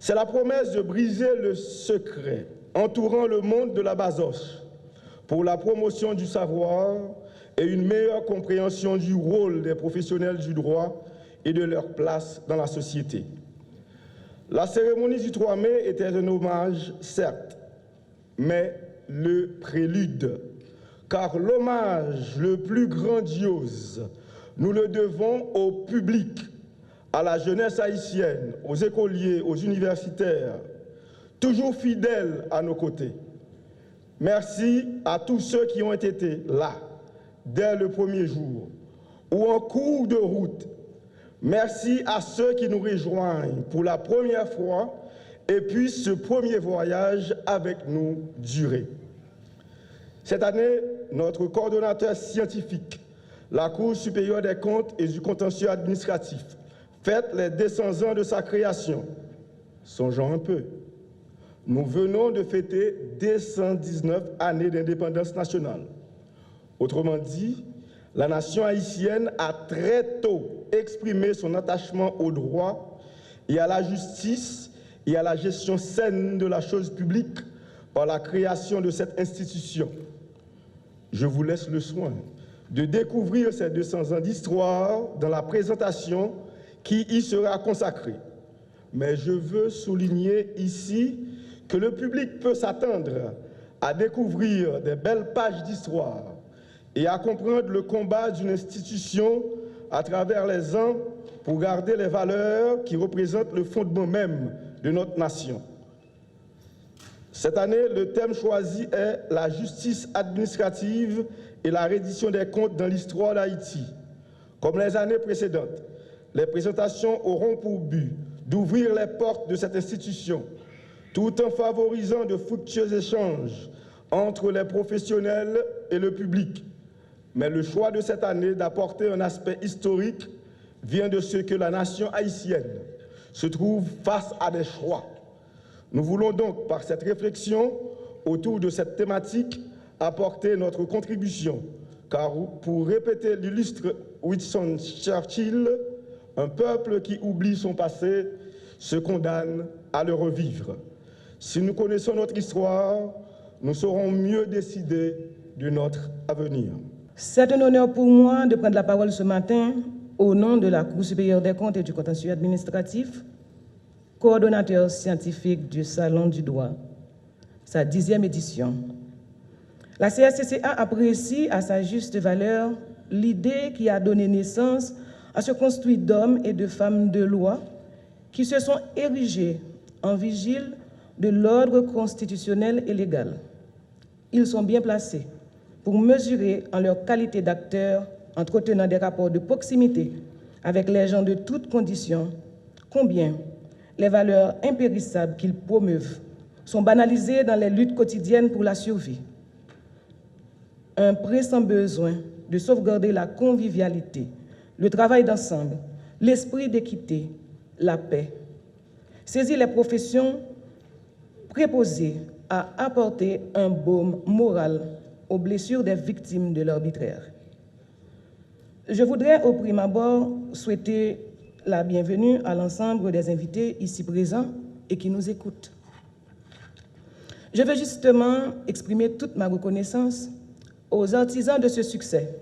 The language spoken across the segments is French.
C'est la promesse de briser le secret entourant le monde de la Basoche pour la promotion du savoir et une meilleure compréhension du rôle des professionnels du droit et de leur place dans la société. La cérémonie du 3 mai était un hommage, certes, mais le prélude, car l'hommage le plus grandiose, nous le devons au public, à la jeunesse haïtienne, aux écoliers, aux universitaires, toujours fidèles à nos côtés. Merci à tous ceux qui ont été là, dès le premier jour, ou en cours de route. Merci à ceux qui nous rejoignent pour la première fois et puissent ce premier voyage avec nous durer. Cette année, notre coordonnateur scientifique, la Cour supérieure des comptes et du contentieux administratif, fête les 200 ans de sa création. Songeons un peu. Nous venons de fêter 219 années d'indépendance nationale. Autrement dit, la nation haïtienne a très tôt exprimé son attachement au droit et à la justice et à la gestion saine de la chose publique par la création de cette institution. Je vous laisse le soin de découvrir ces 200 ans d'histoire dans la présentation qui y sera consacrée. Mais je veux souligner ici que le public peut s'attendre à découvrir des belles pages d'histoire et à comprendre le combat d'une institution à travers les ans pour garder les valeurs qui représentent le fondement même de notre nation. Cette année, le thème choisi est la justice administrative et la reddition des comptes dans l'histoire d'Haïti. Comme les années précédentes, les présentations auront pour but d'ouvrir les portes de cette institution, tout en favorisant de fructueux échanges entre les professionnels et le public. Mais le choix de cette année d'apporter un aspect historique vient de ce que la nation haïtienne se trouve face à des choix. Nous voulons donc, par cette réflexion autour de cette thématique, apporter notre contribution, car pour répéter l'illustre Winston Churchill, un peuple qui oublie son passé se condamne à le revivre. Si nous connaissons notre histoire, nous saurons mieux décider de notre avenir. C'est un honneur pour moi de prendre la parole ce matin au nom de la Cour supérieure des comptes et du contentieux administratif, coordonnateur scientifique du Salon du droit, sa 10e édition. La CSCCA apprécie à sa juste valeur l'idée qui a donné naissance à ce construit d'hommes et de femmes de loi qui se sont érigés en vigile de l'ordre constitutionnel et légal. Ils sont bien placés pour mesurer en leur qualité d'acteurs, entretenant des rapports de proximité avec les gens de toutes conditions, combien les valeurs impérissables qu'ils promeuvent sont banalisées dans les luttes quotidiennes pour la survie. Un pressant besoin de sauvegarder la convivialité, le travail d'ensemble, l'esprit d'équité, la paix. Saisir les professions préposées à apporter un baume moral aux blessures des victimes de l'arbitraire. Je voudrais au prime abord souhaiter la bienvenue à l'ensemble des invités ici présents et qui nous écoutent. Je veux justement exprimer toute ma reconnaissance aux artisans de ce succès.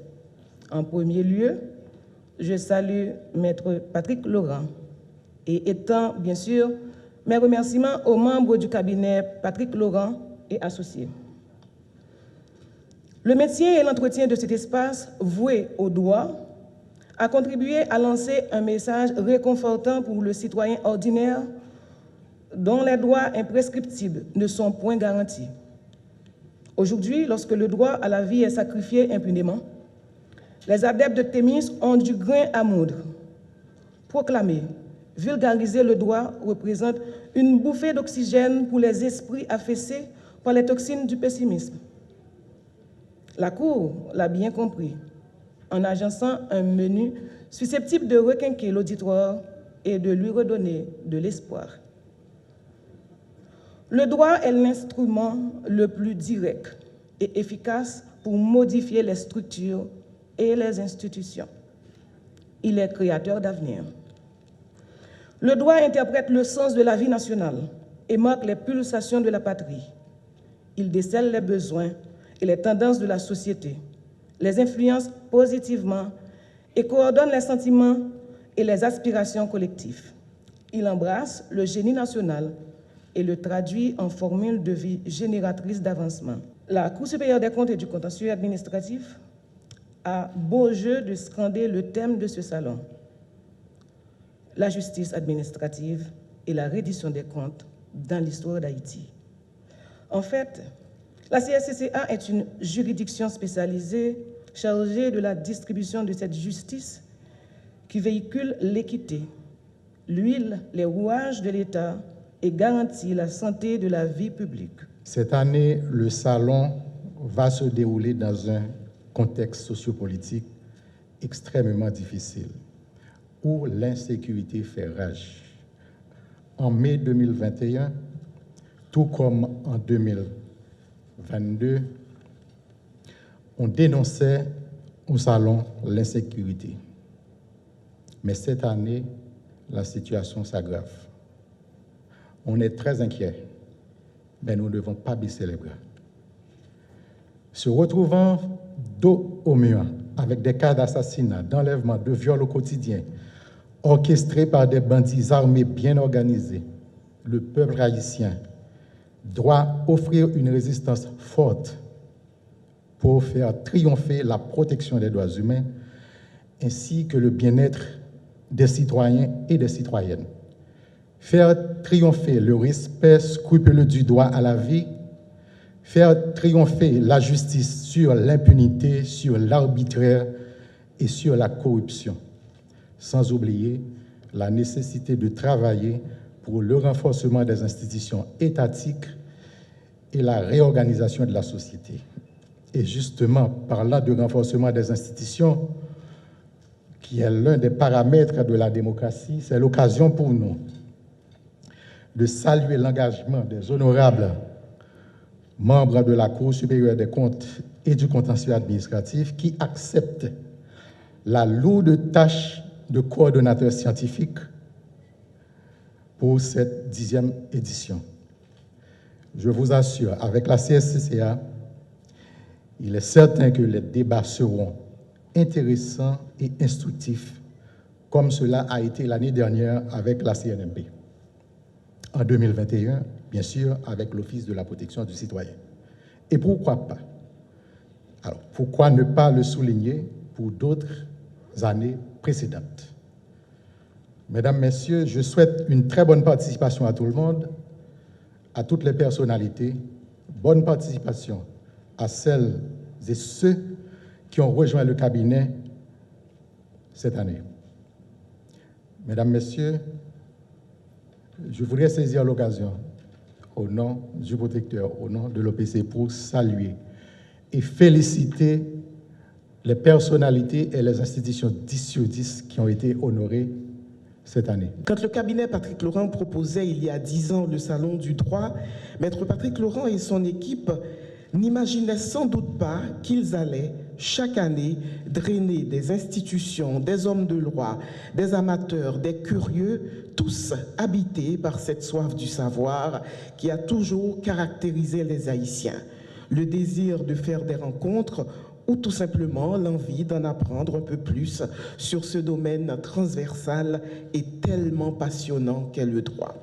En premier lieu, je salue Maître Patrick Laurent et étends bien sûr mes remerciements aux membres du cabinet Patrick Laurent et associés. Le maintien et l'entretien de cet espace voué au droit a contribué à lancer un message réconfortant pour le citoyen ordinaire dont les droits imprescriptibles ne sont point garantis. Aujourd'hui, lorsque le droit à la vie est sacrifié impunément, les adeptes de Thémis ont du grain à moudre. Proclamer, vulgariser le droit représente une bouffée d'oxygène pour les esprits affaissés par les toxines du pessimisme. La Cour l'a bien compris en agençant un menu susceptible de requinquer l'auditoire et de lui redonner de l'espoir. Le droit est l'instrument le plus direct et efficace pour modifier les structures et les institutions. Il est créateur d'avenir. Le droit interprète le sens de la vie nationale et marque les pulsations de la patrie. Il décèle les besoins et les tendances de la société, les influence positivement et coordonne les sentiments et les aspirations collectives. Il embrasse le génie national et le traduit en formule de vie génératrice d'avancement. La Cour supérieure des comptes et du contentieux administratif a beau jeu de scander le thème de ce salon: la justice administrative et la reddition des comptes dans l'histoire d'Haïti. En fait, la CSCCA est une juridiction spécialisée chargée de la distribution de cette justice qui véhicule l'équité, l'huile, les rouages de l'État et garantit la santé de la vie publique. Cette année, le salon va se dérouler dans un contexte sociopolitique extrêmement difficile, où l'insécurité fait rage. En mai 2021, tout comme en 2022, on dénonçait au salon l'insécurité. Mais cette année, la situation s'aggrave. On est très inquiet, mais nous ne devons pas baisser les bras. Se retrouvant dos au mur avec des cas d'assassinat, d'enlèvement, de viol au quotidien, orchestrés par des bandits armés bien organisés, le peuple haïtien doit offrir une résistance forte pour faire triompher la protection des droits humains ainsi que le bien-être des citoyens et des citoyennes. Faire triompher le respect scrupuleux du droit à la vie, faire triompher la justice sur l'impunité, sur l'arbitraire et sur la corruption, sans oublier la nécessité de travailler pour le renforcement des institutions étatiques et la réorganisation de la société. Et justement, parlant de renforcement des institutions, qui est l'un des paramètres de la démocratie, c'est l'occasion pour nous de saluer l'engagement des honorables membres de la Cour supérieure des comptes et du contentieux administratif qui acceptent la lourde tâche de coordonnateur scientifique pour cette 10e édition. Je vous assure, avec la CSCCA, il est certain que les débats seront intéressants et instructifs, comme cela a été l'année dernière avec la CNMP. En 2021, bien sûr, avec l'Office de la protection du citoyen. Et pourquoi pas? Alors, pourquoi ne pas le souligner pour d'autres années précédentes? Mesdames, Messieurs, je souhaite une très bonne participation à tout le monde, à toutes les personnalités, bonne participation à celles et ceux qui ont rejoint le cabinet cette année. Mesdames, Messieurs, je voudrais saisir l'occasion, au nom du protecteur, au nom de l'OPC, pour saluer et féliciter les personnalités et les institutions 10 sur 10 qui ont été honorées cette année. Quand le cabinet Patrick Laurent proposait il y a 10 ans le Salon du droit, Maître Patrick Laurent et son équipe n'imaginaient sans doute pas qu'ils allaient chaque année drainer des institutions, des hommes de loi, des amateurs, des curieux, tous habités par cette soif du savoir qui a toujours caractérisé les Haïtiens. Le désir de faire des rencontres ou tout simplement l'envie d'en apprendre un peu plus sur ce domaine transversal et tellement passionnant qu'est le droit.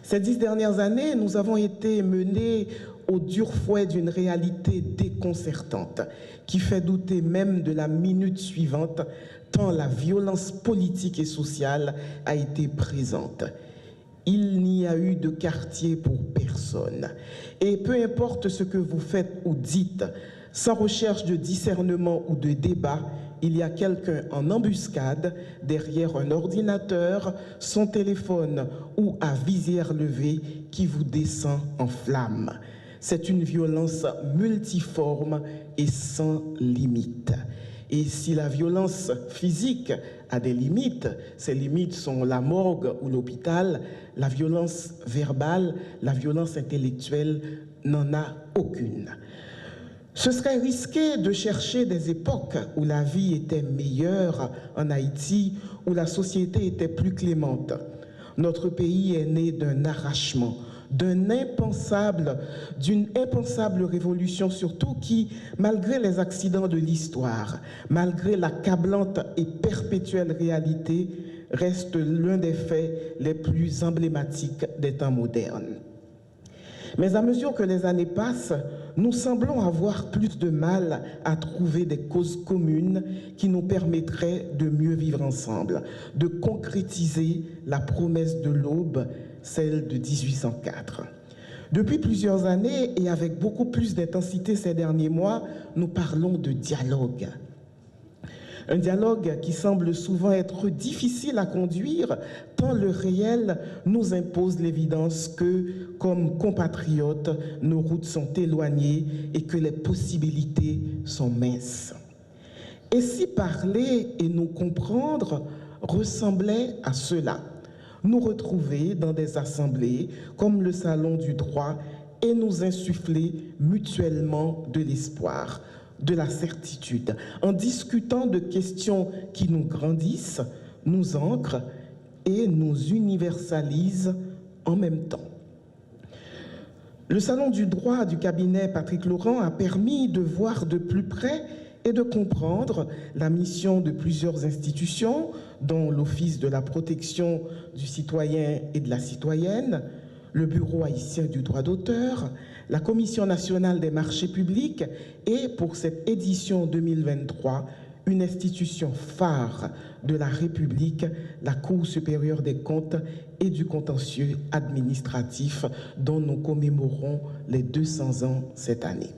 Ces 10 dernières années, nous avons été menés au dur fouet d'une réalité déconcertante qui fait douter même de la minute suivante tant la violence politique et sociale a été présente. Il n'y a eu de quartier pour personne. Et peu importe ce que vous faites ou dites, sans recherche de discernement ou de débat, il y a quelqu'un en embuscade derrière un ordinateur, son téléphone ou à visière levée qui vous descend en flammes. C'est une violence multiforme et sans limite. Et si la violence physique a des limites, ces limites sont la morgue ou l'hôpital, la violence verbale, la violence intellectuelle n'en a aucune. Ce serait risqué de chercher des époques où la vie était meilleure en Haïti, où la société était plus clémente. Notre pays est né d'un arrachement, d'une impensable révolution surtout qui, malgré les accidents de l'histoire, malgré l'accablante et perpétuelle réalité, reste l'un des faits les plus emblématiques des temps modernes. Mais à mesure que les années passent, nous semblons avoir plus de mal à trouver des causes communes qui nous permettraient de mieux vivre ensemble, de concrétiser la promesse de l'aube, celle de 1804. Depuis plusieurs années et avec beaucoup plus d'intensité ces derniers mois, nous parlons de dialogue. Un dialogue qui semble souvent être difficile à conduire tant le réel nous impose l'évidence que, comme compatriotes, nos routes sont éloignées et que les possibilités sont minces. Et si parler et nous comprendre ressemblait à cela, nous retrouver dans des assemblées comme le Salon du droit et nous insuffler mutuellement de l'espoir, de la certitude, en discutant de questions qui nous grandissent, nous ancrent et nous universalisent en même temps. Le Salon du droit du cabinet Patrick Laurent a permis de voir de plus près et de comprendre la mission de plusieurs institutions, dont l'Office de la protection du citoyen et de la citoyenne, le Bureau haïtien du droit d'auteur, la Commission nationale des marchés publics et, pour cette édition 2023, une institution phare de la République, la Cour supérieure des comptes et du contentieux administratif, dont nous commémorons les 200 ans cette année.